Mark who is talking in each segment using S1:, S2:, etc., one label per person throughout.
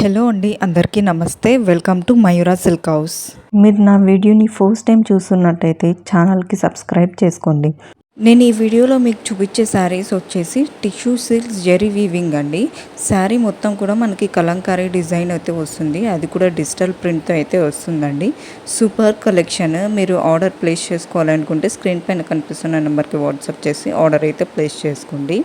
S1: Hello అండి, అందరికీ నమస్తే. Welcome to Mayura silk house.
S2: మీరు నా వీడియోని ఫస్ట్ టైం చూస్తున్నట్టయితే ఛానల్కి సబ్స్క్రైబ్ చేసుకోండి.
S1: నేను ఈ వీడియోలో మీకు చూపించే శారీస్ వచ్చేసి టిష్యూ సిల్క్స్ జెరీ వీవింగ్ అండి. శారీ మొత్తం కూడా మనకి కలంకారీ డిజైన్ అయితే వస్తుంది, అది కూడా డిజిటల్ ప్రింట్తో అయితే వస్తుందండి. Super collection. మీరు ఆర్డర్ ప్లేస్ చేసుకోవాలనుకుంటే స్క్రీన్ పైన కనిపిస్తున్న నెంబర్కి వాట్సాప్ చేసి ఆర్డర్ అయితే ప్లేస్ చేసుకోండి.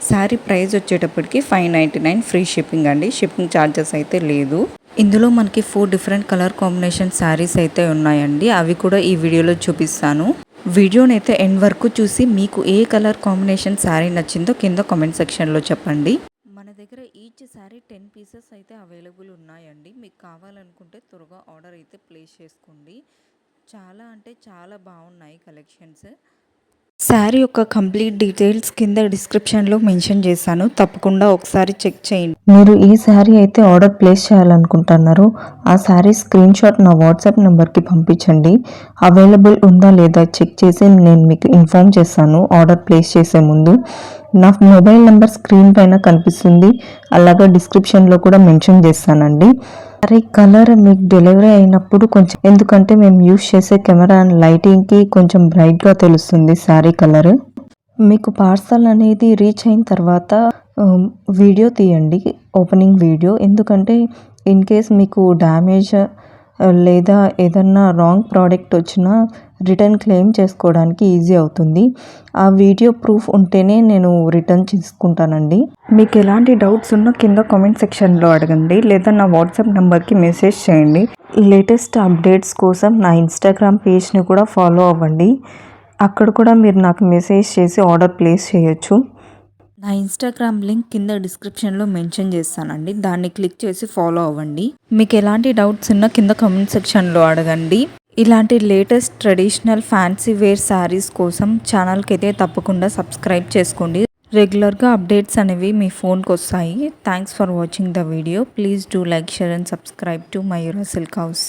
S1: శారీ ప్రైస్ వచ్చేటప్పటికి 599 ఫ్రీ షిప్పింగ్ అండి. షిప్పింగ్ ఛార్జెస్ అయితే లేదు. ఇందులో మనకి 4 డిఫరెంట్ కలర్ కాంబినేషన్ శారీస్ అయితే ఉన్నాయండి, అవి కూడా ఈ వీడియోలో చూపిస్తాను. వీడియోని అయితే ఎండ్ వరకు చూసి మీకు ఏ కలర్ కాంబినేషన్ శారీ నచ్చిందో కింద కామెంట్ సెక్షన్లో చెప్పండి. మన దగ్గర ఈచ్ శారీ 10 పీసెస్ అయితే అవైలబుల్ ఉన్నాయండి. మీకు కావాలనుకుంటే త్వరగా ఆర్డర్ అయితే ప్లేస్ చేసుకోండి. చాలా అంటే చాలా బాగున్నాయి కలెక్షన్స్. శారీ యొక్క కంప్లీట్ డీటెయిల్స్ కింద డిస్క్రిప్షన్లో మెన్షన్ చేశాను, తప్పకుండా ఒకసారి చెక్ చేయండి.
S2: మీరు ఈ శారీ అయితే ఆర్డర్ ప్లేస్ చేయాలనుకుంటున్నారు, ఆ శారీ స్క్రీన్ షాట్ నా వాట్సాప్ నెంబర్కి పంపించండి. అవైలబుల్ ఉందా లేదా చెక్ చేసి నేను మీకు ఇన్ఫామ్ చేస్తాను. ఆర్డర్ ప్లేస్ చేసే ముందు నా మొబైల్ నెంబర్ స్క్రీన్ పైన కనిపిస్తుంది, అలాగే డిస్క్రిప్షన్లో కూడా మెన్షన్ చేస్తానండి. అరే కలర్ మీకు డెలివరీ అయినప్పుడు కొంచెం, ఎందుకంటే మేము యూస్ చేసే కెమెరా అండ్ లైటింగ్కి కొంచెం బ్రైట్గా తెలుస్తుంది శారీ కలర్. మీకు పార్సల్ అనేది రీచ్ అయిన తర్వాత వీడియో తీయండి, ఓపెనింగ్ వీడియో. ఎందుకంటే ఇన్ కేస్ మీకు డ్యామేజ్ లేదా ఏదన్నా రాంగ్ ప్రోడక్ట్ వచ్చినా రిటర్న్ క్లెయిమ్ చేసుకోవడానికి ఈజీ అవుతుంది. ఆ వీడియో ప్రూఫ్ ఉంటేనే నేను రిటర్న్ చేసుకుంటానండి.
S1: మీకు ఎలాంటి డౌట్స్ ఉన్నా కింద కామెంట్ సెక్షన్లో అడగండి, లేదా నా వాట్సాప్ నెంబర్కి మెసేజ్ చేయండి.
S2: లేటెస్ట్ అప్డేట్స్ కోసం నా ఇన్స్టాగ్రామ్ పేజ్ని కూడా ఫాలో అవ్వండి, అక్కడ కూడా మీరు నాకు మెసేజ్ చేసి ఆర్డర్ ప్లేస్ చేయొచ్చు.
S1: నా ఇన్స్టాగ్రామ్ లింక్ కింద డిస్క్రిప్షన్లో మెన్షన్ చేస్తానండి, దాన్ని క్లిక్ చేసి ఫాలో అవ్వండి. మీకు ఎలాంటి డౌట్స్ ఉన్నా కింద కామెంట్ సెక్షన్లో అడగండి. ఇలాంటి latest traditional fancy wear saris కోసం ఛానల్కి అయితే తప్పకుండా సబ్స్క్రైబ్ చేసుకోండి. రెగ్యులర్గా అప్డేట్స్ అనేవి మీ ఫోన్కి వస్తాయి. Thanks for watching the video. Please do like, share and subscribe to Mayura silk house.